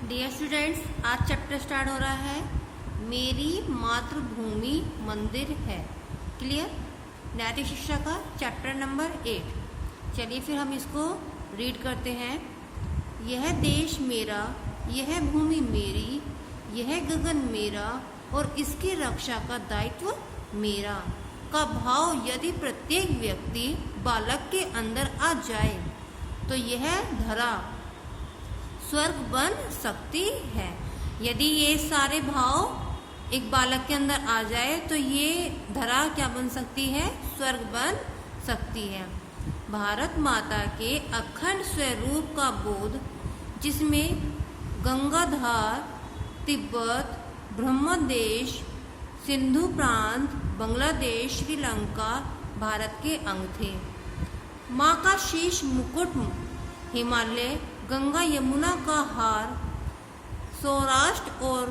Dear students, आज chapter start हो रहा है मेरी मातृभूमि मंदिर है। क्लियर? नैतिक शिक्षा का चैप्टर नंबर 8। चलिए फिर हम इसको रीड करते हैं। यह देश मेरा, यह भूमि मेरी, यह गगन मेरा और इसकी रक्षा का दायित्व मेरा का भाव यदि प्रत्येक व्यक्ति बालक के अंदर आ जाए तो यह धरा स्वर्ग बन सकती है। यदि ये सारे भाव एक बालक के अंदर आ जाए तो ये धरा क्या बन सकती है? स्वर्ग बन सकती है। भारत माता के अखंड स्वरूप का बोध, जिसमें गंगाधार, तिब्बत, ब्रह्मदेश, सिंधु प्रांत, बांग्लादेश, श्रीलंका भारत के अंग थे। माँ का शीश मुकुट हिमालय, गंगा यमुना का हार, सौराष्ट्र और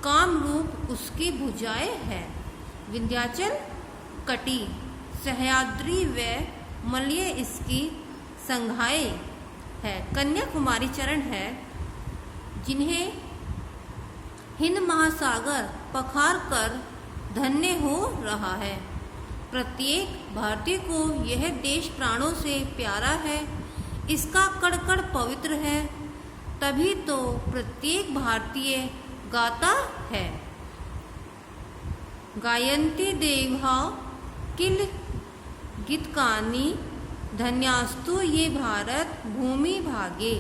कामरूप उसकी भुजाएं है। विंध्याचल कटी, सह्याद्री व मलय इसकी संघाएं है। कन्याकुमारी चरण है, जिन्हें हिंद महासागर पखार कर धन्य हो रहा है। प्रत्येक भारतीय को यह देश प्राणों से प्यारा है, इसका कण कण पवित्र है, तभी तो प्रत्येक भारतीय गाता है। गायन्ति देवा किल गीतकानि, धन्यास्तु ये भारत भूमि भागे।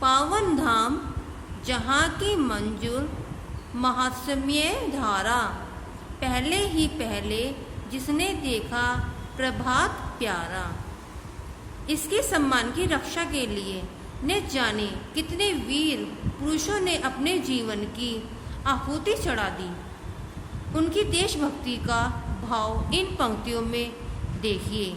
पावन धाम जहाँ की मंजूर महात्म्य धारा, पहले ही पहले जिसने देखा प्रभात प्यारा। इसके सम्मान की रक्षा के लिए न जाने कितने वीर पुरुषों ने अपने जीवन की आहुति चढ़ा दी। उनकी देशभक्ति का भाव इन पंक्तियों में देखिए।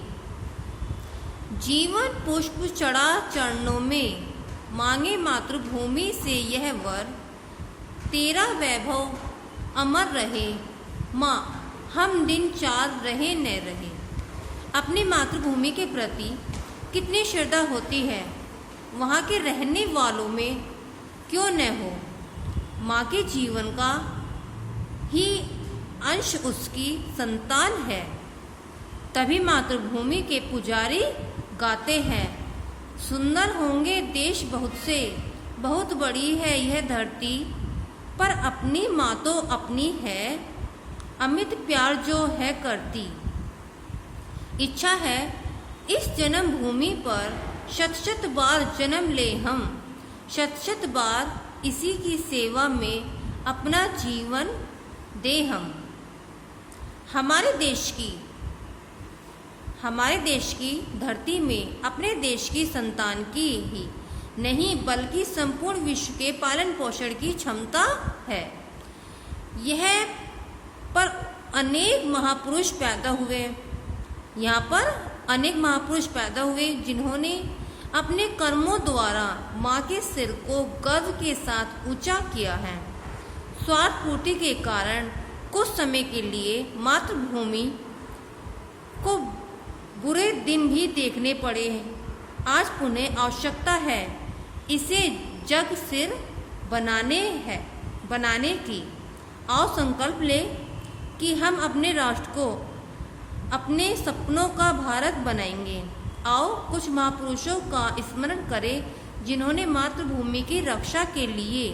जीवन पुष्प चढ़ा चरणों में, मांगे मातृभूमि से यह वर, तेरा वैभव अमर रहे माँ, हम दिन चार रहे न रहे। अपनी मातृभूमि के प्रति कितनी श्रद्धा होती है वहाँ के रहने वालों में क्यों न हो। माँ के जीवन का ही अंश उसकी संतान है, तभी मातृभूमि के पुजारी गाते हैं, सुंदर होंगे देश बहुत से, बहुत बड़ी है यह धरती, पर अपनी माँ तो अपनी है, अमित प्यार जो है करती। इच्छा है इस जन्म भूमि पर शत शत बार जन्म ले हम, शत शत बार इसी की सेवा में अपना जीवन दे हम। हमारे देश की धरती में अपने देश की संतान की ही नहीं बल्कि संपूर्ण विश्व के पालन पोषण की क्षमता है। यह पर अनेक महापुरुष पैदा हुए, यहाँ पर अनेक महापुरुष पैदा हुए जिन्होंने अपने कर्मों द्वारा माँ के सिर को गर्व के साथ ऊंचा किया है। स्वार्थ पूर्ति के कारण कुछ समय के लिए मातृभूमि को बुरे दिन भी देखने पड़े हैं। आज पुनः आवश्यकता है इसे जग सिर बनाने की। आओ संकल्प ले कि हम अपने राष्ट्र को अपने सपनों का भारत बनाएंगे। आओ कुछ महापुरुषों का स्मरण करें जिन्होंने मातृभूमि की रक्षा के लिए,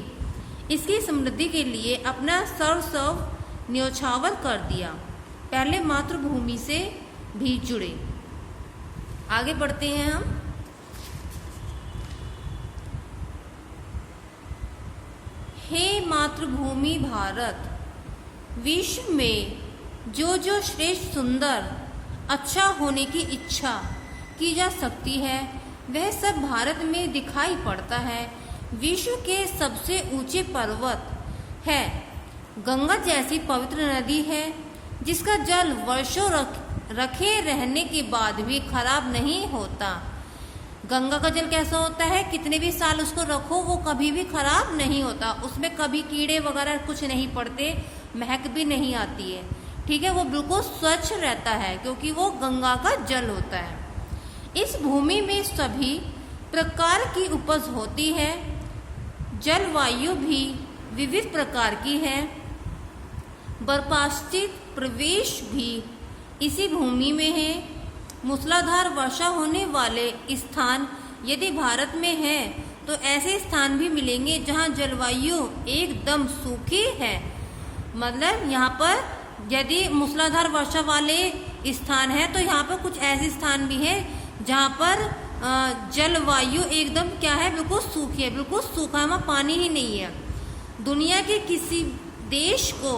इसकी समृद्धि के लिए अपना सर्वस्व न्योछावर कर दिया। पहले मातृभूमि से भी जुड़े। आगे बढ़ते हैं हम। हे मातृभूमि भारत, विश्व में जो जो श्रेष्ठ सुंदर अच्छा होने की इच्छा की जा सकती है वह सब भारत में दिखाई पड़ता है। विश्व के सबसे ऊंचे पर्वत है, गंगा जैसी पवित्र नदी है जिसका जल वर्षों रखे रहने के बाद भी खराब नहीं होता। गंगा का जल कैसा होता है? कितने भी साल उसको रखो वो कभी भी खराब नहीं होता, उसमें कभी कीड़े वगैरह कुछ नहीं पड़ते, महक भी नहीं आती है। ठीक है, वो बिल्कुल स्वच्छ रहता है क्योंकि वो गंगा का जल होता है। इस भूमि में सभी प्रकार की उपज होती है। जलवायु भी विविध प्रकार की है। बर्फाच्छादित प्रदेश भी इसी भूमि में है। मूसलाधार वर्षा होने वाले स्थान यदि भारत में है तो ऐसे स्थान भी मिलेंगे जहां जलवायु एकदम सूखी है। मतलब यहाँ पर यदि मूसलाधार वर्षा वाले स्थान है तो यहाँ पर कुछ ऐसे स्थान भी है जहाँ पर जलवायु एकदम क्या है, बिल्कुल सूखी है, बिल्कुल सूखा, वहाँ पानी ही नहीं है। दुनिया के किसी देश को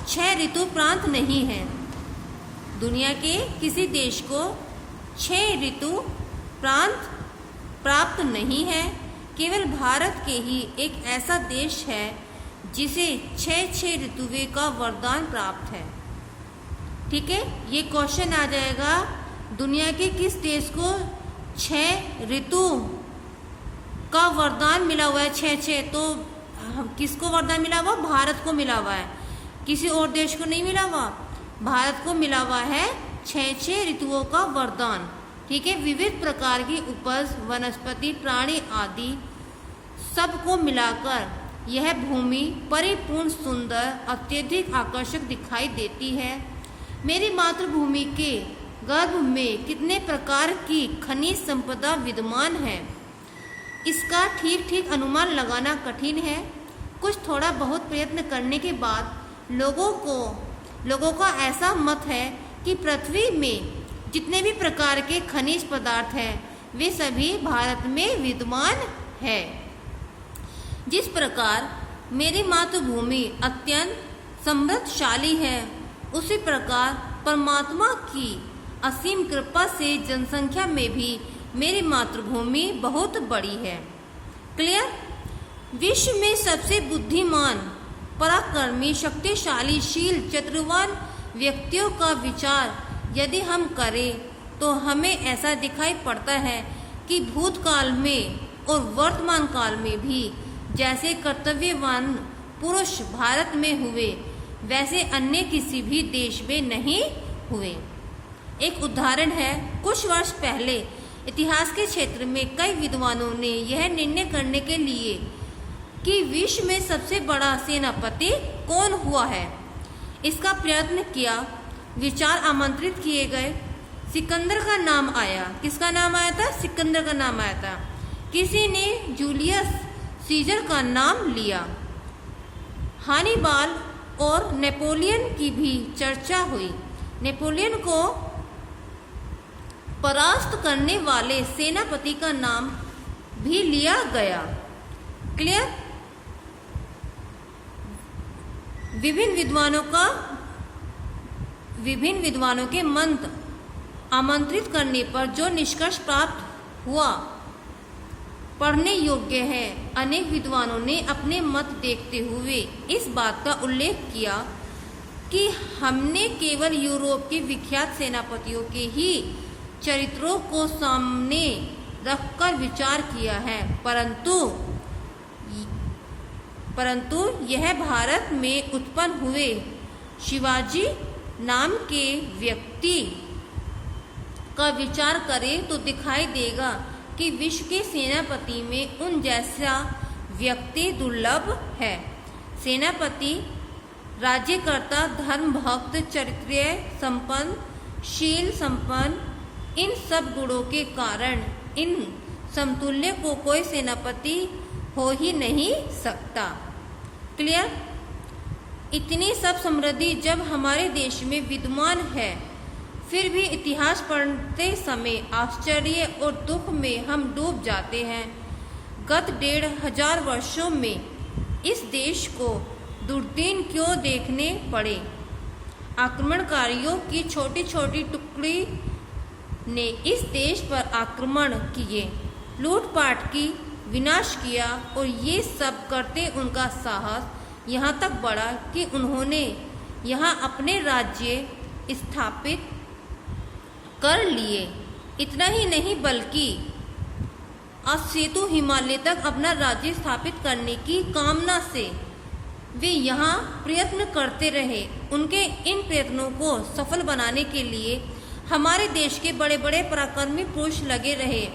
6 ऋतु प्रांत नहीं है। दुनिया के किसी देश को 6 ऋतु प्रांत प्राप्त नहीं है। केवल भारत के ही एक ऐसा देश है जिसे 6 ऋतुओं का वरदान प्राप्त है। ठीक है, ये क्वेश्चन आ जाएगा, दुनिया के किस देश को 6 ऋतु का वरदान मिला हुआ है। 6 तो किसको वरदान मिला हुआ? भारत को मिला हुआ है, किसी और देश को नहीं मिला हुआ। भारत को मिला हुआ है 6 ऋतुओं का वरदान। ठीक है, विविध प्रकार की उपज, वनस्पति, प्राणी आदि सबको मिलाकर यह भूमि परिपूर्ण, सुंदर, अत्यधिक आकर्षक दिखाई देती है। मेरी मातृभूमि के गर्भ में कितने प्रकार की खनिज संपदा विद्यमान है, इसका ठीक ठीक अनुमान लगाना कठिन है। कुछ थोड़ा बहुत प्रयत्न करने के बाद लोगों का ऐसा मत है कि पृथ्वी में जितने भी प्रकार के खनिज पदार्थ हैं वे सभी भारत में विद्यमान है। जिस प्रकार मेरी मातृभूमि अत्यंत समृद्धशाली है, उसी प्रकार परमात्मा की असीम कृपा से जनसंख्या में भी मेरी मातृभूमि बहुत बड़ी है। क्लियर? विश्व में सबसे बुद्धिमान, पराक्रमी, शक्तिशाली, शील, चतुरवान व्यक्तियों का विचार यदि हम करें तो हमें ऐसा दिखाई पड़ता है कि भूतकाल में और वर्तमान काल में भी जैसे कर्तव्यवान पुरुष भारत में हुए वैसे अन्य किसी भी देश में नहीं हुए। एक उदाहरण है, कुछ वर्ष पहले इतिहास के क्षेत्र में कई विद्वानों ने यह निर्णय करने के लिए कि विश्व में सबसे बड़ा सेनापति कौन हुआ है, इसका प्रयत्न किया। विचार आमंत्रित किए गए। सिकंदर का नाम आया। किसका नाम आया था? सिकंदर का नाम आया था। किसी ने जूलियस सीजर का नाम लिया। हानिबाल और नेपोलियन की भी चर्चा हुई। नेपोलियन को परास्त करने वाले सेनापति का नाम भी लिया गया। क्लियर? विभिन्न विद्वानों के मंत्र आमंत्रित करने पर जो निष्कर्ष प्राप्त हुआ पढ़ने योग्य है। अनेक विद्वानों ने अपने मत देखते हुए इस बात का उल्लेख किया कि हमने केवल यूरोप के विख्यात सेनापतियों के ही चरित्रों को सामने रखकर विचार किया है, परंतु यह भारत में उत्पन्न हुए शिवाजी नाम के व्यक्ति का विचार करें तो दिखाई देगा कि विश्व के सेनापति में उन जैसा व्यक्ति दुर्लभ है। सेनापति, राज्यकर्ता, धर्म भक्त, चरित्र संपन्न, शील संपन्न, इन सब गुणों के कारण इन समतुल्य को कोई सेनापति हो ही नहीं सकता। क्लियर? इतनी सब समृद्धि जब हमारे देश में विद्यमान है, फिर भी इतिहास पढ़ते समय आश्चर्य और दुख में हम डूब जाते हैं। गत 1500 वर्षों में इस देश को दुर्दिन क्यों देखने पड़े? आक्रमणकारियों की छोटी छोटी टुकड़ी ने इस देश पर आक्रमण किए, लूटपाट की, विनाश किया और ये सब करते उनका साहस यहाँ तक बढ़ा कि उन्होंने यहाँ अपने राज्य स्थापित कर लिए। इतना ही नहीं बल्कि असेतु हिमालय तक अपना राज्य स्थापित करने की कामना से वे यहाँ प्रयत्न करते रहे। उनके इन प्रयत्नों को सफल बनाने के लिए हमारे देश के बड़े बड़े पराक्रमी पुरुष लगे रहे।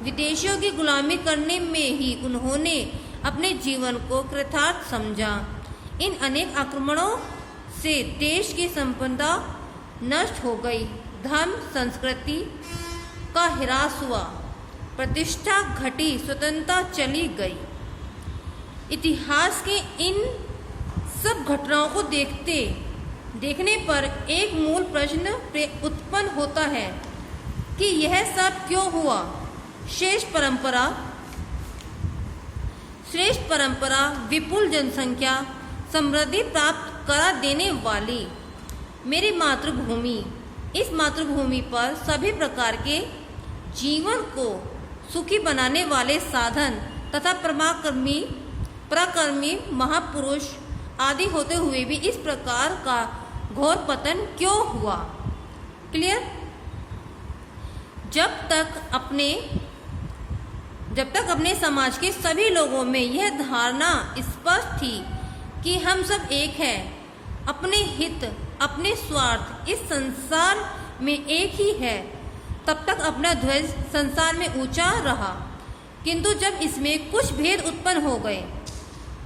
विदेशियों की गुलामी करने में ही उन्होंने अपने जीवन को कृतार्थ समझा। इन अनेक आक्रमणों से देश की संपदा नष्ट हो गई, धर्म संस्कृति का ह्रास हुआ, प्रतिष्ठा घटी, स्वतंत्रता चली गई। इतिहास के इन सब घटनाओं को देखने पर एक मूल प्रश्न उत्पन्न होता है कि यह सब क्यों हुआ। श्रेष्ठ परंपरा, विपुल जनसंख्या, समृद्धि प्राप्त करा देने वाली मेरी मातृभूमि, इस मातृभूमि पर सभी प्रकार के जीवन को सुखी बनाने वाले साधन तथा पराक्रमी महापुरुष आदि होते हुए भी इस प्रकार का घोर पतन क्यों हुआ। क्लियर? जब तक अपने समाज के सभी लोगों में यह धारणा स्पष्ट थी कि हम सब एक हैं, अपने हित, अपने स्वार्थ इस संसार में एक ही है, तब तक अपना ध्वज संसार में ऊंचा रहा। किंतु जब इसमें कुछ भेद उत्पन्न हो गए,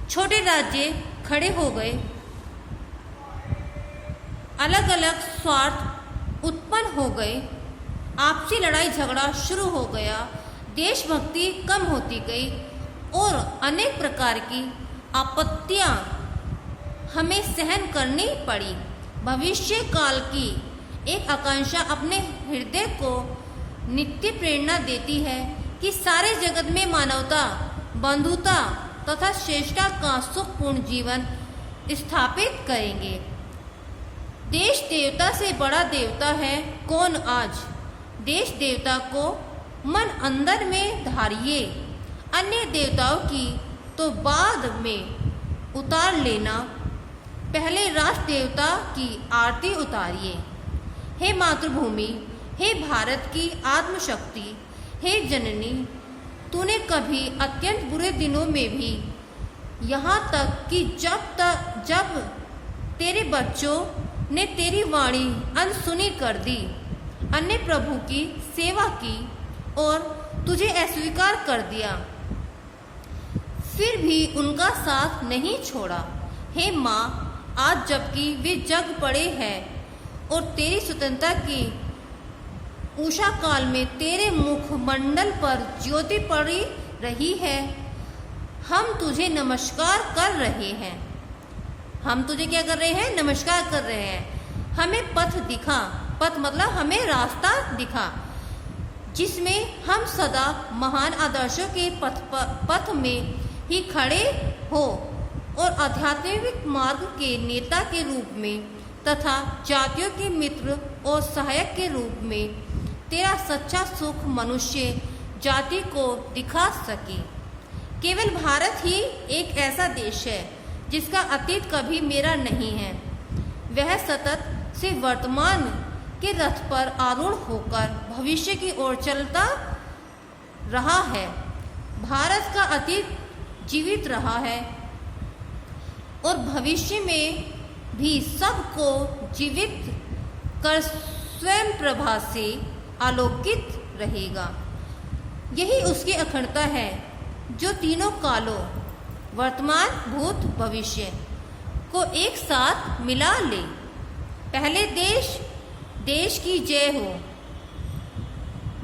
छोटे राज्य खड़े हो गए, अलग अलग स्वार्थ उत्पन्न हो गए, आपसी लड़ाई झगड़ा शुरू हो गया, देशभक्ति कम होती गई और अनेक प्रकार की आपत्तियां हमें सहन करनी पड़ी। भविष्य काल की एक आकांक्षा अपने हृदय को नित्य प्रेरणा देती है कि सारे जगत में मानवता, बंधुता तथा श्रेष्ठता का सुखपूर्ण जीवन स्थापित करेंगे। देश देवता से बड़ा देवता है कौन आज? देश देवता को मन अंदर में धारिए, अन्य देवताओं की तो बाद में उतार लेना, पहले राष्ट्र देवता की आरती उतारिए। हे मातृभूमि, हे भारत की आत्मशक्ति, हे जननी, तूने कभी अत्यंत बुरे दिनों में भी, यहाँ तक कि जब तेरे बच्चों ने तेरी वाणी अनसुनी कर दी, अन्य प्रभु की सेवा की और तुझे अस्वीकार कर दिया, फिर भी उनका साथ नहीं छोड़ा। हे माँ, आज जबकि वे जग पड़े हैं और तेरी स्वतंत्रता की उषा काल में तेरे मुख मंडल पर ज्योति पड़ी रही है, हम तुझे नमस्कार कर रहे हैं। हम तुझे क्या कर रहे हैं? नमस्कार कर रहे हैं। हमें पथ दिखा, पथ मतलब हमें रास्ता दिखा, जिसमें हम सदा महान आदर्शों के पथ में ही खड़े हो और आध्यात्मिक मार्ग के नेता के रूप में तथा जातियों के मित्र और सहायक के रूप में तेरा सच्चा सुख मनुष्य जाति को दिखा सके। केवल भारत ही एक ऐसा देश है जिसका अतीत कभी मेरा नहीं है। वह सतत से वर्तमान के रथ पर आरूढ़ होकर भविष्य की ओर चलता रहा है। भारत का अतीत जीवित रहा है और भविष्य में भी सबको जीवित कर स्वयं प्रभा से आलोकित रहेगा। यही उसकी अखंडता है जो तीनों कालों वर्तमान, भूत, भविष्य को एक साथ मिला ले। पहले देश की जय हो।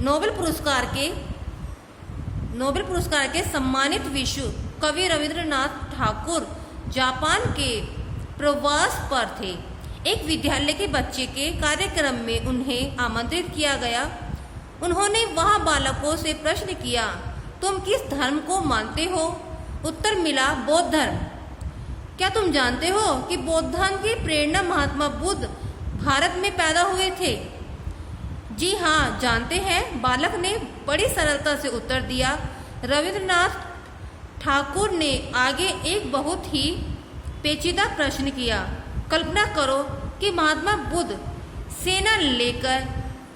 नोबेल पुरस्कार के सम्मानित विश्व कवि रविंद्रनाथ ठाकुर जापान के प्रवास पर थे। एक विद्यालय के बच्चे के कार्यक्रम में उन्हें आमंत्रित किया गया। उन्होंने वहां बालकों से प्रश्न किया, तुम किस धर्म को मानते हो? उत्तर मिला, बौद्ध धर्म। क्या तुम जानते हो कि बौद्ध धर्म की प्रेरणा महात्मा बुद्ध भारत में पैदा हुए थे? जी हाँ, जानते हैं, बालक ने बड़ी सरलता से उत्तर दिया। रविंद्रनाथ ठाकुर ने आगे एक बहुत ही पेचीदा प्रश्न किया। कल्पना करो कि महात्मा बुद्ध सेना लेकर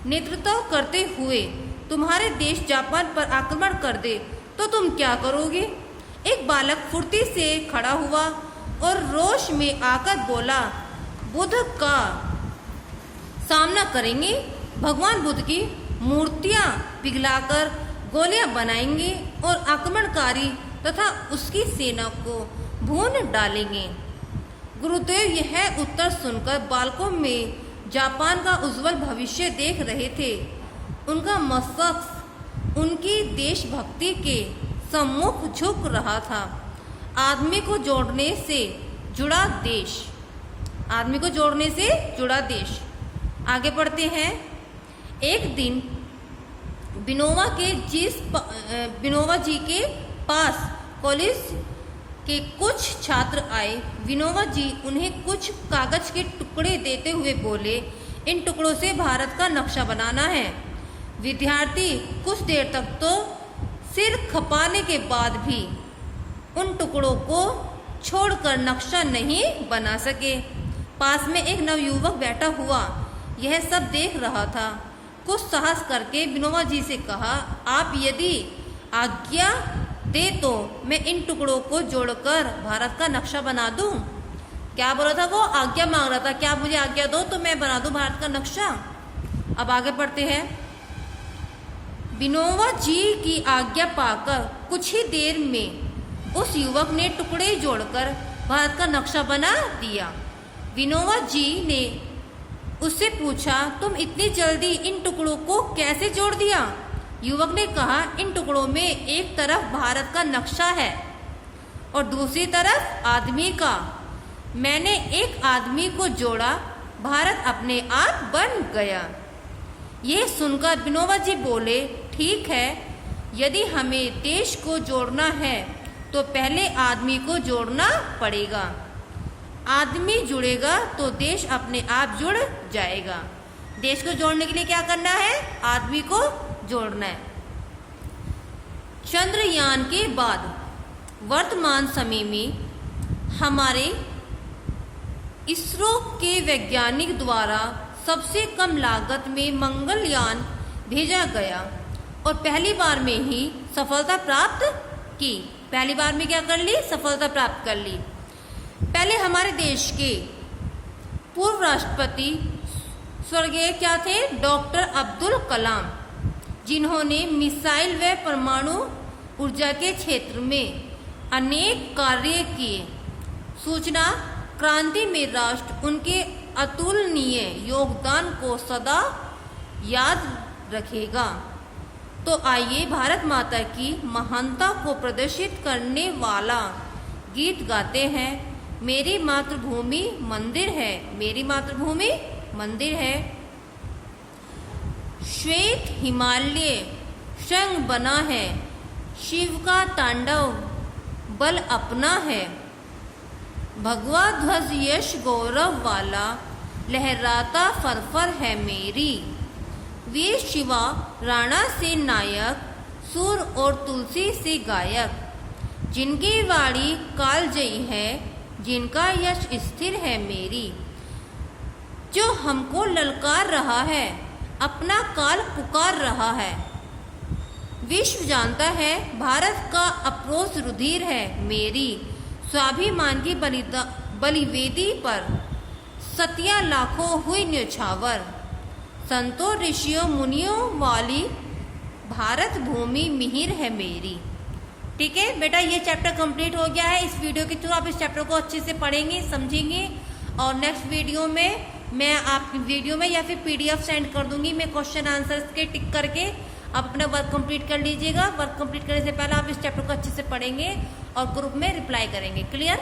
नेतृत्व करते हुए तुम्हारे देश जापान पर आक्रमण कर दे तो तुम क्या करोगे? एक बालक फुर्ती से खड़ा हुआ और रोष में आकर बोला, बुद्ध का सामना करेंगे, भगवान बुद्ध की मूर्तियां पिघलाकर गोलियां बनाएंगे और आक्रमणकारी तथा उसकी सेना को भून डालेंगे। गुरुदेव यह उत्तर सुनकर बालकों में जापान का उज्जवल भविष्य देख रहे थे। उनका मस्तक उनकी देशभक्ति के सम्मुख झुक रहा था। आदमी को जोड़ने से जुड़ा देश, आदमी को जोड़ने से जुड़ा देश। आगे बढ़ते हैं। एक दिन विनोबा जी के पास कॉलेज के कुछ छात्र आए। विनोबा जी उन्हें कुछ कागज के टुकड़े देते हुए बोले, इन टुकड़ों से भारत का नक्शा बनाना है। विद्यार्थी कुछ देर तक तो सिर खपाने के बाद भी उन टुकड़ों को छोड़कर नक्शा नहीं बना सके। पास में एक नवयुवक बैठा हुआ यह सब देख रहा था। कुछ साहस करके विनोबा जी से कहा, आप यदि आज्ञा दे तो मैं इन टुकड़ों को जोड़कर भारत का नक्शा बना दूं। क्या बोला था वो? आज्ञा मांग रहा था। क्या आप मुझे आज्ञा दो तो मैं बना दूं भारत का नक्शा। अब आगे बढ़ते हैं। विनोबा जी की आज्ञा पाकर कुछ ही देर में उस युवक ने टुकड़े जोड़कर भारत का नक्शा बना दिया। विनोबा जी ने उससे पूछा, तुम इतनी जल्दी इन टुकड़ों को कैसे जोड़ दिया? युवक ने कहा, इन टुकड़ों में एक तरफ भारत का नक्शा है और दूसरी तरफ आदमी का। मैंने एक आदमी को जोड़ा, भारत अपने आप बन गया। ये सुनकर विनोबा जी बोले, ठीक है, यदि हमें देश को जोड़ना है तो पहले आदमी को जोड़ना पड़ेगा। आदमी जुड़ेगा तो देश अपने आप जुड़ जाएगा। देश को जोड़ने के लिए क्या करना है? आदमी को जोड़ना है। चंद्रयान के बाद वर्तमान समय में हमारे इसरो के वैज्ञानिक द्वारा सबसे कम लागत में मंगलयान भेजा गया और पहली बार में ही सफलता प्राप्त की। पहली बार में क्या कर ली? सफलता प्राप्त कर ली। पहले हमारे देश के पूर्व राष्ट्रपति स्वर्गीय क्या थे? डॉक्टर अब्दुल कलाम, जिन्होंने मिसाइल व परमाणु ऊर्जा के क्षेत्र में अनेक कार्य किए। सूचना क्रांति में राष्ट्र उनके अतुलनीय योगदान को सदा याद रखेगा। तो आइए भारत माता की महानता को प्रदर्शित करने वाला गीत गाते हैं। मेरी मातृभूमि मंदिर है, मेरी मातृभूमि मंदिर है। श्वेत हिमालय संग बना है, शिव का तांडव बल अपना है। भगवा ध्वज यश गौरव वाला लहराता फरफर है मेरी। वीर शिवा राणा से नायक, सूर और तुलसी से गायक। जिनकी वाणी कालजयी है, जिनका यश स्थिर है मेरी। जो हमको ललकार रहा है, अपना काल पुकार रहा है। विश्व जानता है भारत का अप्रोच रुधिर है मेरी। स्वाभिमान की बलिवेदी पर सतिया लाखों हुई न्यौछावर। संतों ऋषियों मुनियों वाली भारत भूमि मिहिर है मेरी। ठीक है बेटा, ये चैप्टर कंप्लीट हो गया है। इस वीडियो के थ्रू आप इस चैप्टर को अच्छे से पढ़ेंगे, समझेंगे और नेक्स्ट वीडियो में मैं आपकी वीडियो में या फिर PDF सेंड कर दूंगी मैं क्वेश्चन आंसर्स के टिक करके। आप अपना वर्क कंप्लीट कर लीजिएगा। वर्क कंप्लीट करने से पहले आप इस चैप्टर को अच्छे से पढ़ेंगे और ग्रुप में रिप्लाई करेंगे। क्लियर?